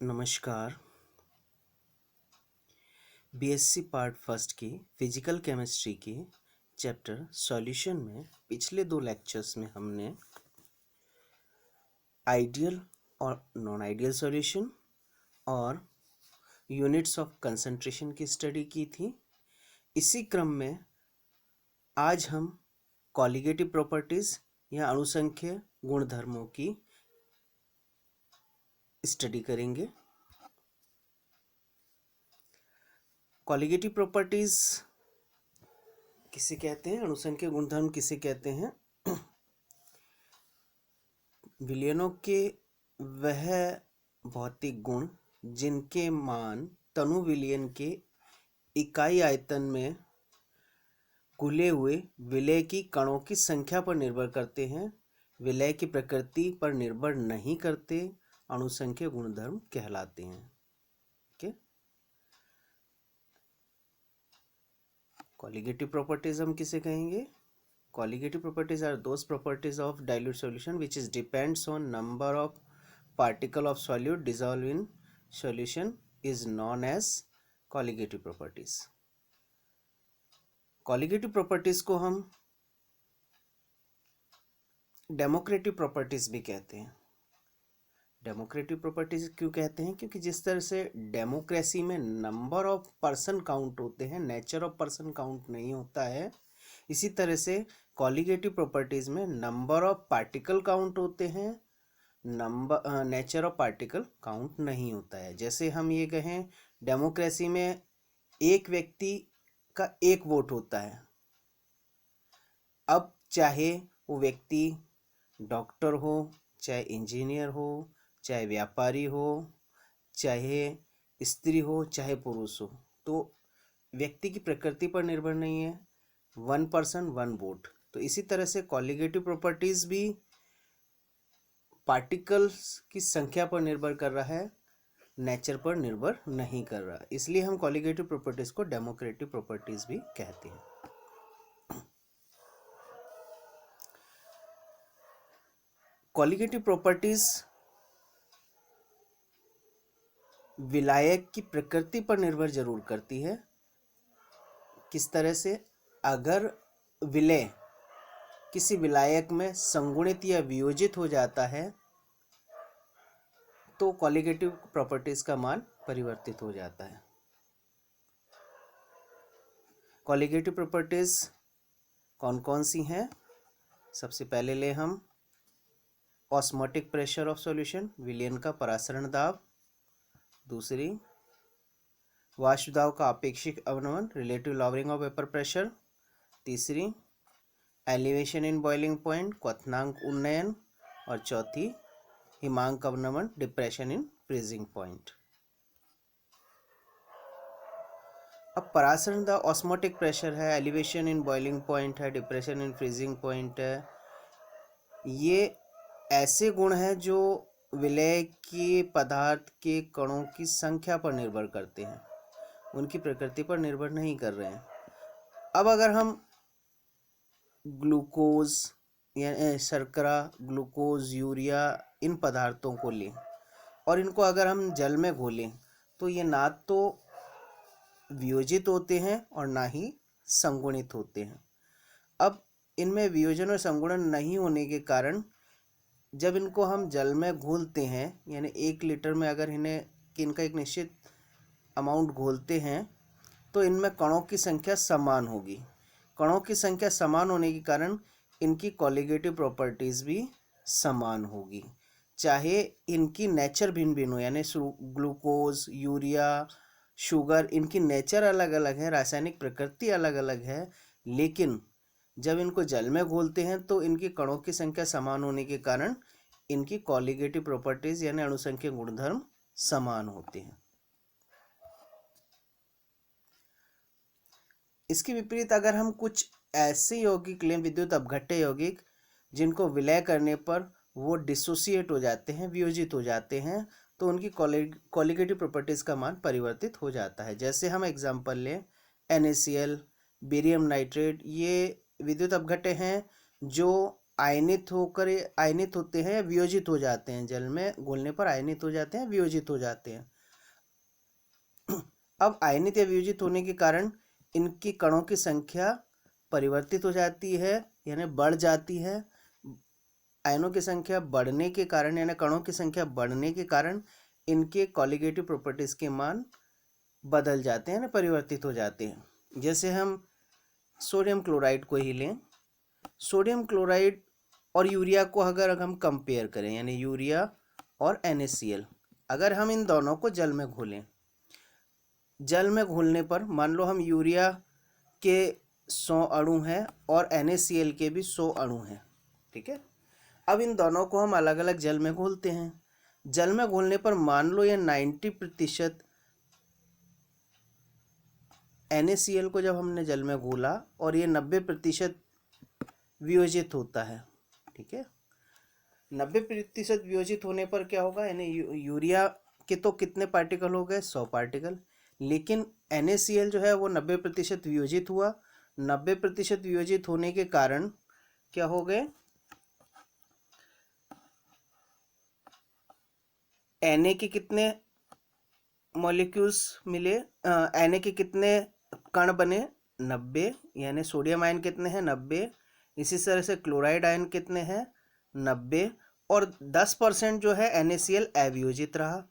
नमस्कार। BSc part first की physical chemistry की चैप्टर सॉल्यूशन में पिछले 2 लेक्चर्स में हमने आइडियल और नॉन आइडियल सॉल्यूशन और यूनिट्स ऑफ कंसंट्रेशन की स्टडी की थी। इसी क्रम में आज हम कॉलिगेटिव प्रॉपर्टीज या अणुसंख्य गुणधर्मों की स्टडी करेंगे। कॉलिगेटिव प्रॉपर्टीज किसे कहते हैं, अणुसंख्य गुणधर्म किसे कहते हैं? विलयनों के वह भौतिक गुण जिनके मान तनु विलयन के इकाई आयतन में घुले हुए विलय की कणों की संख्या पर निर्भर करते हैं, विलय की प्रकृति पर निर्भर नहीं करते, अणुसंख्य गुणधर्म कहलाते हैं। ओके, कॉलिगेटिव प्रॉपर्टीज हम किसे कहेंगे? Colligative properties are those properties of dilute solution which is depends on number of particle of solute dissolved in solution is known as colligative properties. Colligative properties को हम डेमोक्रेटिव प्रॉपर्टीज भी कहते हैं। Democratic properties क्यों कहते हैं? क्योंकि जिस तरह से डेमोक्रेसी में नंबर ऑफ पर्सन काउंट होते हैं, नेचर ऑफ पर्सन काउंट नहीं होता है, इसी तरह से कॉलिगेटिव प्रॉपर्टीज में नंबर ऑफ पार्टिकल काउंट होते हैं, नेचर ऑफ पार्टिकल काउंट नहीं होता है। जैसे हम ये कहें, डेमोक्रेसी में एक व्यक्ति का एक वोट होता है। अब चाहे वो व्यक्ति डॉक्टर हो, चाहे इंजीनियर हो, चाहे व्यापारी हो, चाहे स्त्री हो, चाहे पुरुष हो, तो व्यक्ति की प्रकृति पर निर्भर नहीं है, 1 पर्सन 1 वोट। तो इसी तरह से कॉलिगेटिव प्रॉपर्टीज भी पार्टिकल्स की संख्या पर निर्भर कर रहा है, नेचर पर निर्भर नहीं कर रहा। इसलिए हम कॉलिगेटिव प्रॉपर्टीज को डेमोक्रेटिव प्रॉपर्टीज भी कहते हैं। कॉलिगेटिव प्रॉपर्टीज विलायक की प्रकृति पर निर्भर जरूर करती है। किस तरह से? अगर विलय किसी विलायक में संगुणित या वियोजित हो जाता है तो कॉलिगेटिव प्रॉपर्टीज का मान परिवर्तित हो जाता है। कॉलिगेटिव प्रॉपर्टीज कौन कौन सी हैं? सबसे पहले ले हम ऑस्मोटिक प्रेशर ऑफ सॉल्यूशन, विलयन का परासरण दाब। दूसरी, वाष्प दाब का आपेक्षिक अवनमन, relative lowering of vapour pressure. तीसरी, एलिवेशन इन बॉइलिंग पॉइंट, क्वथनांक उन्नयन। और चौथी, हिमांक अवनमन, डिप्रेशन इन फ्रीजिंग पॉइंट। अब परासरण दाब ऑस्मोटिक प्रेशर है, एलिवेशन इन बॉइलिंग पॉइंट है, डिप्रेशन इन फ्रीजिंग पॉइंट है, ये ऐसे गुण हैं जो विलय के पदार्थ के कणों की संख्या पर निर्भर करते हैं, उनकी प्रकृति पर निर्भर नहीं कर रहे हैं। अब अगर हम ग्लूकोज या शर्करा, ग्लूकोज, यूरिया, इन पदार्थों को लें और इनको अगर हम जल में घोलें तो ये ना तो वियोजित होते हैं और ना ही संगुणित होते हैं। अब इनमें वियोजन और संगुणन नहीं होने के कारण जब इनको हम जल में घोलते हैं, यानी 1 लीटर में अगर इनका एक निश्चित अमाउंट घोलते हैं तो इनमें कणों की संख्या समान होगी। कणों की संख्या समान होने के कारण इनकी कॉलिगेटिव प्रॉपर्टीज भी समान होगी, चाहे इनकी नेचर भिन्न भिन्न हो। यानी ग्लूकोज, यूरिया, शुगर, इनकी नेचर अलग अलग है, रासायनिक प्रकृति अलग अलग है, लेकिन जब इनको जल में घोलते हैं तो इनकी कणों की संख्या समान होने के कारण इनकी कॉलिगेटिव प्रॉपर्टीज यानी अणुसंख्य गुणधर्म समान होते हैं। इसके विपरीत अगर हम कुछ ऐसे यौगिक लें, विद्युत अपघट्य यौगिक, जिनको विलय करने पर वो डिसोसिएट हो जाते हैं, वियोजित हो जाते हैं, तो उनकी कॉलिगेटिव प्रॉपर्टीज का मान परिवर्तित हो जाता है। जैसे हम एग्जांपल लें, NaCl, बेरियम नाइट्रेट, ये विद्युत अपघट्य हैं जो आयनित होते हैं या वियोजित हो जाते हैं, जल में घुलने पर आयनित हो जाते हैं, वियोजित हो जाते हैं। अब आयनित या वियोजित होने के कारण इनकी कणों की संख्या परिवर्तित हो जाती है, यानी बढ़ जाती है। आयनों की संख्या बढ़ने के कारण यानी कणों की संख्या बढ़ने के कारण इनके कॉलिगेटिव प्रॉपर्टीज के मान बदल जाते हैं ना, परिवर्तित हो जाते हैं। जैसे हम सोडियम क्लोराइड को ही लें, सोडियम क्लोराइड और यूरिया को अगर हम कंपेयर करें, यानी यूरिया और NaCl, अगर हम इन दोनों को जल में घोलें, जल में घोलने पर मान लो हम यूरिया के 100 अणु हैं और NaCl के भी 100 अणु हैं, ठीक है। अब इन दोनों को हम अलग अलग जल में घोलते हैं। जल में घोलने पर मान लो ये 90% NaCl को जब हमने जल में घोला और ये 90% वियोजित होता है, ठीक है। 90% वियोजित होने पर क्या होगा, यानी यूरिया के तो कितने पार्टिकल हो गए, 100 पार्टिकल, लेकिन NaCl जो है वो 90% वियोजित हुआ। 90% वियोजित होने के कारण क्या हो गए, Na के कितने मॉलिक्यूल्स मिले, Na के कितने कण बने, 90, यानी सोडियम आयन कितने हैं, 90। इसी तरह से क्लोराइड आयन कितने हैं, 90। और 10% जो है NaCl अवियोजित रहा,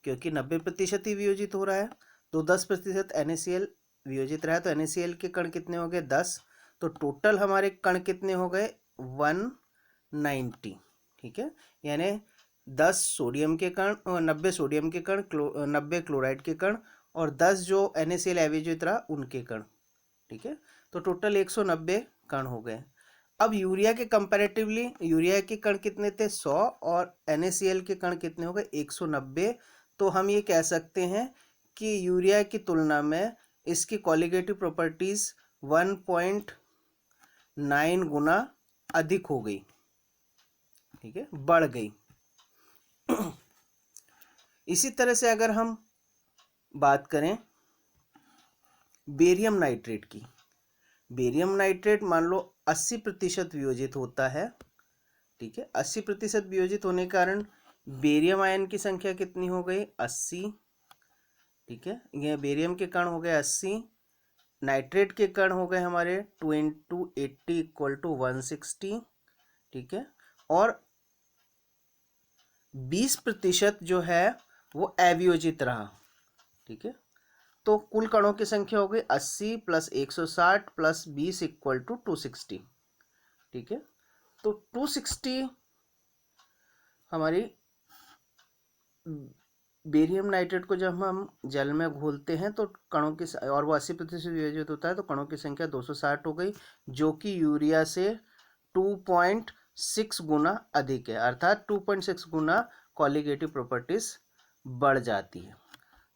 क्योंकि 90% ही वियोजित हो रहा है, तो 10% NaCl वियोजित रहा। तो NaCl के कण कितने हो गए, 10। तो टोटल हमारे कण कितने हो गए, 190, ठीक है। यानी 10 सोडियम के कण, 90 सोडियम के कण, 90 क्लोराइड के कण, और 10 जो NaCl अवियोजित रहा उनके कण, ठीक है। तो टोटल 190 कण हो गए। अब यूरिया के कंपैरेटिवली यूरिया के कण कितने थे, 100, और NaCl के कण कितने हो गए, 190। तो हम ये कह सकते हैं कि यूरिया की तुलना में इसकी कॉलिगेटिव प्रॉपर्टीज 1.9 गुना अधिक हो गई, ठीक है, बढ़ गई। इसी तरह से अगर हम बात करें बेरियम नाइट्रेट की, बेरियम नाइट्रेट मान लो 80% वियोजित होता है, ठीक है। 80% वियोजित होने के कारण बेरियम आयन की संख्या कितनी हो गई, 80, ठीक है। यह बेरियम के कण हो गए 80, नाइट्रेट के कण हो गए हमारे 2 × 80 = 160, ठीक है। और 20% जो है वो अवियोजित रहा, ठीक है। तो कुल कणों की संख्या हो गई 80 + 160 + 20 = 260, ठीक है। तो 260 हमारी बेरियम नाइट्रेट को जब हम जल में घोलते हैं तो कणों की, और वो 80% वियोजित होता है, तो कणों की संख्या 260 हो गई, जो कि यूरिया से 2.6 गुना अधिक है, अर्थात 2.6 गुना कॉलिगेटिव प्रॉपर्टीज बढ़ जाती है।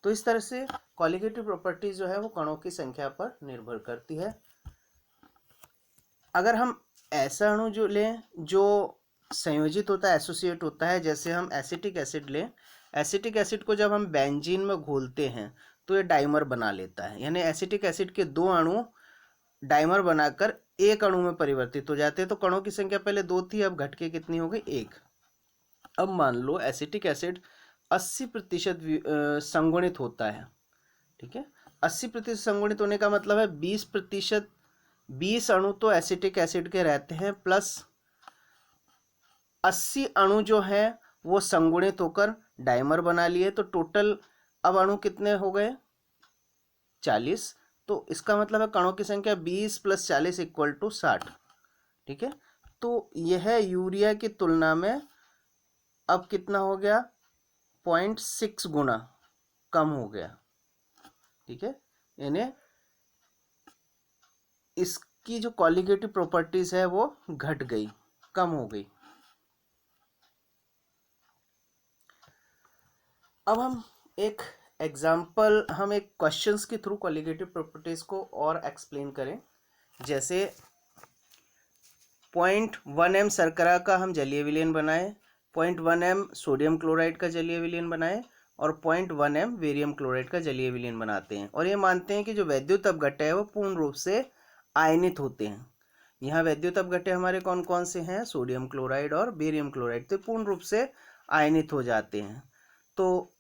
तो इस तरह से कॉलिगेटिव प्रॉपर्टीज जो है वो कणों की संख्या पर निर्भर करती है। अगर हम ऐसा अणु जो लें जो संयोजित होता है, एसोसिएट होता है, जैसे हम एसिटिक एसिड लें, एसिटिक एसिड को जब हम बेंजीन में घोलते हैं तो ये डाइमर बना लेता है, यानी एसिटिक एसिड के 2 अणु डाइमर बनाकर एक अणु में परिवर्तित हो जाते हैं। तो कणों की संख्या पहले 2 थी, अब घट के कितनी हो गई, 1। अब मान लो एसिटिक एसिड 80% संगुणित होता है, ठीक है। 80% संगुणित होने का मतलब है 20% 20 अणु तो एसिटिक एसिड के रहते हैं, प्लस 80 अणु जो है वो संगुणित होकर डाइमर बना लिए। तो टोटल अब अणु कितने हो गए, 40। तो इसका मतलब है कणों की संख्या 20 + 40 = 60, ठीक है। तो यह यूरिया की तुलना में अब कितना हो गया, 0.6 गुना कम हो गया, ठीक है। यानी इसकी जो कॉलिगेटिव प्रॉपर्टीज है वो घट गई, कम हो गई। अब हम एक एग्जाम्पल, हम एक क्वेश्चंस के थ्रू कॉलिगेटिव प्रॉपर्टीज को और एक्सप्लेन करें। जैसे 0.1 m शर्करा का हम जलीय विलयन बनाए, 0.1 m सोडियम क्लोराइड का जलीय विलयन बनाए, और 0.1 m बेरियम क्लोराइड का जलीय विलयन बनाते हैं, और ये मानते हैं कि जो वैद्युत अपघट्य है वो पूर्ण रूप से आयनित होते हैं। यहाँ वैद्युत अपघट्य हमारे कौन कौन से हैं, सोडियम क्लोराइड और बेरियम क्लोराइड, तो पूर्ण रूप से आयनित हो जाते हैं। तो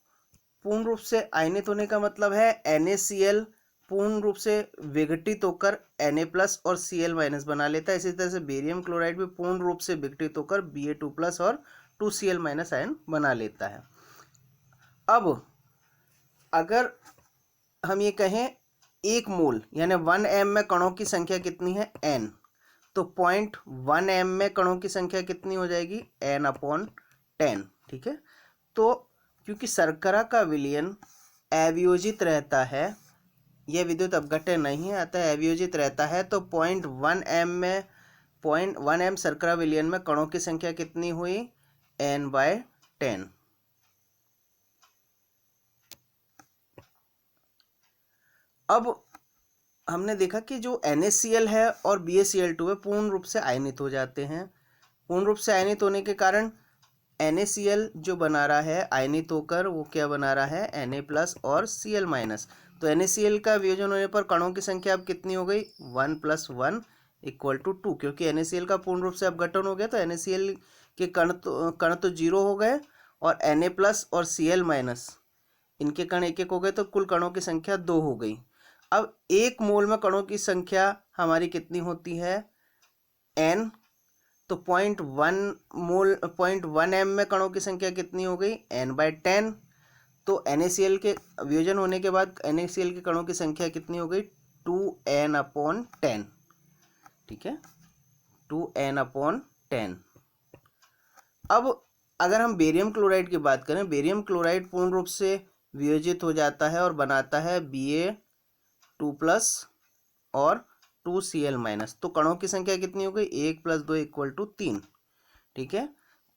पूर्ण रूप से आयनित होने का मतलब है NaCl पूर्ण रूप से विघटित होकर Na+ और Cl- बना लेता है। इसी तरह से बेरियम क्लोराइड भी पूर्ण रूप से विघटित होकर Ba2+ और 2Cl- आयन बना लेता है। अब अगर हम ये कहें 1 मोल यानी 1 m में कणों की संख्या कितनी है, n, तो 0.1 m में कणों की संख्या कितनी हो जाएगी, n/10। ठीक है, तो क्योंकि शर्करा का विलयन अवियोजित रहता है, यह विद्युत अपघट्य नहीं आता है, अवियोजित रहता है, तो 0.1 m में 0.1 m शर्करा विलयन में कणों की संख्या कितनी हुई, n/10। अब हमने देखा कि जो NaCl है और BaCl2 है पूर्ण रूप से आयनित हो जाते हैं। पूर्ण रूप से आयनित होने के कारण NaCl जो बना रहा है आयनित होकर वो क्या बना रहा है, Na+ और Cl-। तो NaCl का वियोजन होने पर कणों की संख्या अब कितनी हो गई, 1 + 1 = 2, क्योंकि NaCl का पूर्ण रूप से अपघटन हो गया तो NaCl के कण तो 0 हो गए और Na+ और Cl- इनके कण एक एक हो गए, तो कुल कणों की संख्या 2 हो गई। अब 1 मोल में कणों की संख्या हमारी कितनी होती है, n, तो 0.1 m में कणों की संख्या कितनी हो गई, n/10। तो NaCl के वियोजन होने के बाद NaCl के कणों की संख्या कितनी हो गई, 2n/10। ठीक है, 2n/10। अब अगर हम बेरियम क्लोराइड की बात करें, बेरियम क्लोराइड पूर्ण रूप से वियोजित हो जाता है और बनाता है Ba2+ और 2Cl-। तो कणों की संख्या कितनी हो गई, 1 + 2 = 3। ठीक है,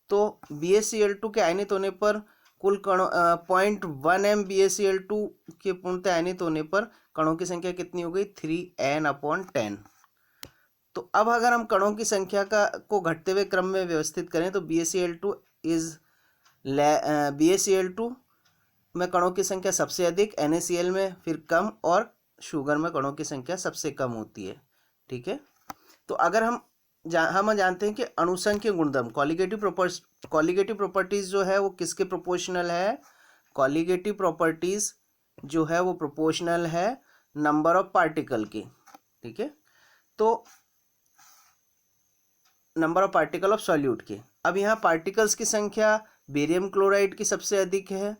तो BaCl2 के आयनित होने पर कुल कणों 0.1 m BaCl2 के पूर्णतः आयनित होने पर कणों की संख्या कितनी हो गई, 3n/10। तो अब अगर हम कणों की संख्या को घटते हुए क्रम में व्यवस्थित करें तो BaCl2 में कणों की संख्या सबसे अधिक, NaCl में फिर कम और शुगर में कणों की संख्या सबसे कम होती है। ठीक है, तो अगर हम जानते हैं कि अणुसंख्य गुणधर्म कॉलिगेटिव प्रॉपर्टीज जो है वो किसके प्रोपोर्शनल है, कॉलिगेटिव प्रॉपर्टीज जो है वो प्रोपोर्शनल है नंबर ऑफ पार्टिकल के। ठीक है, तो number of particle of solute के। अब यहाँ पार्टिकल्स की संख्या बेरियम क्लोराइड की सबसे अधिक है,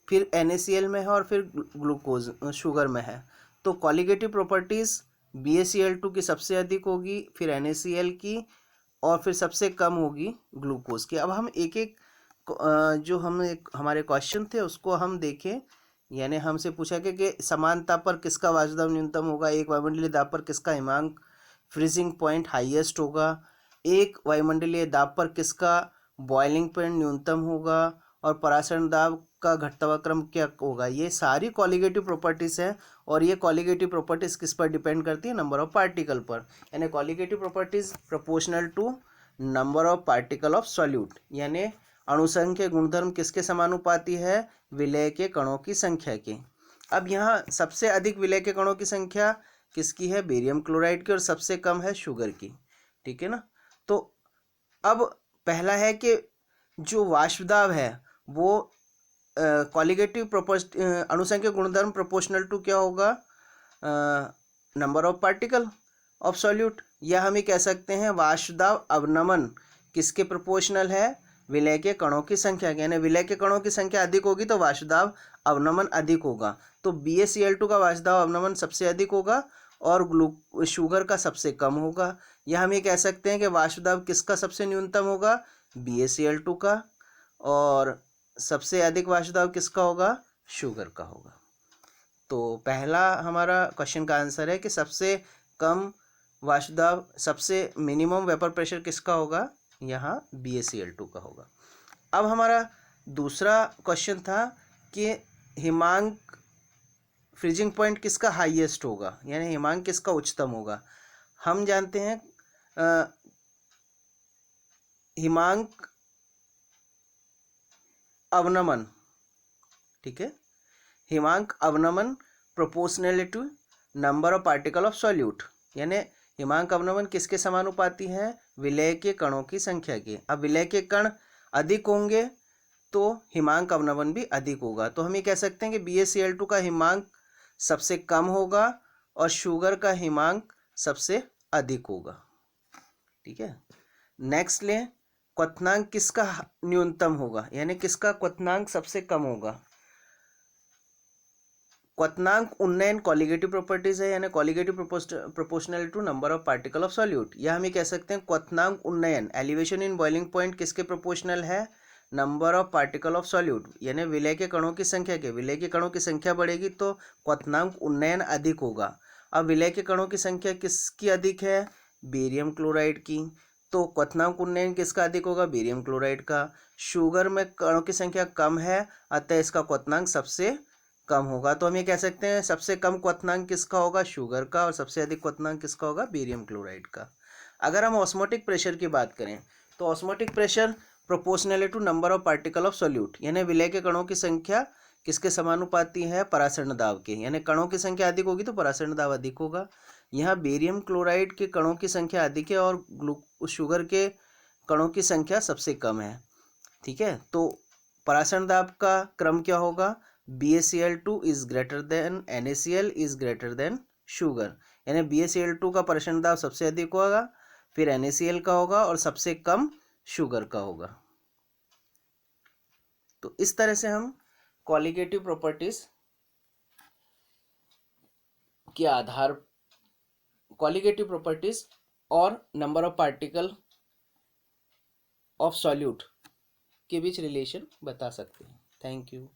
फिर NaCl में है और फिर ग्लूकोज शुगर में है। तो कॉलिगेटिव प्रॉपर्टीज BaCl2 की सबसे अधिक होगी, फिर NaCl की, और फिर सबसे कम होगी ग्लूकोज की। अब हम एक एक जो हमारे क्वेश्चन थे उसको हम देखें। यानी हमसे पूछा गया कि समान ताप पर किसका वाष्पदाब न्यूनतम होगा, एक वायुमंडलीय दाब पर किसका हिमांक फ्रीजिंग पॉइंट हाईएस्ट होगा, एक वायुमंडलीय दाब पर किसका बॉइलिंग पॉइंट न्यूनतम होगा, और परासरण दाब का घटता हुआ क्रम क्या होगा। ये सारी कॉलिगेटिव प्रॉपर्टीज हैं और ये कॉलिगेटिव प्रॉपर्टीज किस पर डिपेंड करती है, नंबर ऑफ पार्टिकल पर। यानी colligative properties proportional to number of particle of solute, यानी अणुसंख्य गुणधर्म किसके समानुपाती है, विलय के कणों की संख्या के। अब यहाँ सबसे अधिक विलय के कणों की संख्या किसकी है, बेरियम क्लोराइड की, और सबसे कम है शुगर की। ठीक है ना, तो अब पहला है कि जो वाष्पदाब है वो कॉलिगेटिव अणुसंख्य गुणधर्म प्रोपोर्शनल टू क्या होगा, number of particle of solute, या हम ये कह सकते हैं वाष्पदाब अवनमन किसके प्रोपोर्शनल है, विलय के कणों की संख्या। यानी विलय के कणों की संख्या अधिक होगी तो वाष्पदाब अवनमन अधिक होगा। तो BaCl2 का वाष्पदाब अवनमन सबसे अधिक होगा और शुगर का सबसे कम होगा। या हम ये कह सकते हैं कि वाष्पदाब किसका सबसे न्यूनतम होगा, BaCl2 का, और सबसे अधिक वाष्पदाब किसका होगा, शुगर का होगा। तो पहला हमारा क्वेश्चन का आंसर है कि सबसे कम वाष्पदाब, सबसे मिनिमम वेपर प्रेशर किसका होगा, यहाँ BaCl2 का होगा। अब हमारा दूसरा क्वेश्चन था कि हिमांक फ्रीजिंग पॉइंट किसका हाईएस्ट होगा, यानी हिमांक किसका उच्चतम होगा। हम जानते हैं हिमांक अवनमन, ठीक है, हिमांक अवनमन proportional to number of particle of solute, यानी हिमांक अवनमन किसके समानुपाती है? विलय के कणों की संख्या के। अब विलय के कण अधिक होंगे तो हिमांक अवनमन भी अधिक होगा। तो हम ये कह सकते हैं कि BaCl2 का हिमांक सबसे कम होगा और शुगर का हिमांक सबसे अधिक होगा। ठीक है, नेक्स्ट लें, क्वथनांक किसका न्यूनतम होगा, यानी किसका क्वथनांक सबसे कम होगा? क्वथनांक उन्नयन कॉलिगेटिव प्रॉपर्टीज है, यानी colligative proportional to number of particle of solute. या हम ये कह सकते हैं क्वथनांक उन्नयन एलिवेशन इन बॉइलिंग पॉइंट किसके प्रोपोर्शनल है? Number of particle of solute, यानी विलय के कणों की संख्या के। विलय के कणों की संख्या बढ़ेगी तो क्वथनांक उन्नयन अधिक होगा। अब विलय के कणों की संख्या किसकी अधिक है? बेरियम क्लोराइड की। तो क्वथनांक उन्नयन किसका अधिक होगा? बेरियम क्लोराइड का। शुगर में कणों की संख्या कम है, अतः इसका क्वथनांक सबसे कम होगा। तो हम ये कह सकते हैं सबसे कम क्वथनांक किसका होगा? शुगर का। और सबसे अधिक क्वथनांक किसका होगा? बेरियम क्लोराइड का। अगर हम ऑस्मोटिक प्रेशर की बात करें तो osmotic pressure proportional to number of particle of solute, यानी विलय के कणों की संख्या किसके समानुपाती है? परासरण दाब के। यानी कणों की संख्या अधिक होगी तो परासरण दाब अधिक होगा। यहाँ बेरियम क्लोराइड के कणों की संख्या अधिक है और शुगर के कणों की संख्या सबसे कम है। ठीक है, तो परासरण दाब का क्रम क्या होगा? BaCl2 is greater than NaCl is greater than sugar, यानी BaCl2 का परासरण दाब सबसे अधिक होगा, फिर NaCl का होगा और सबसे कम शुगर का होगा। तो इस तरह से हम कॉलिगेटिव प्रॉपर्टीज के आधार, कॉलिगेटिव प्रॉपर्टीज और number of particle of solute के बीच रिलेशन बता सकते हैं। Thank you.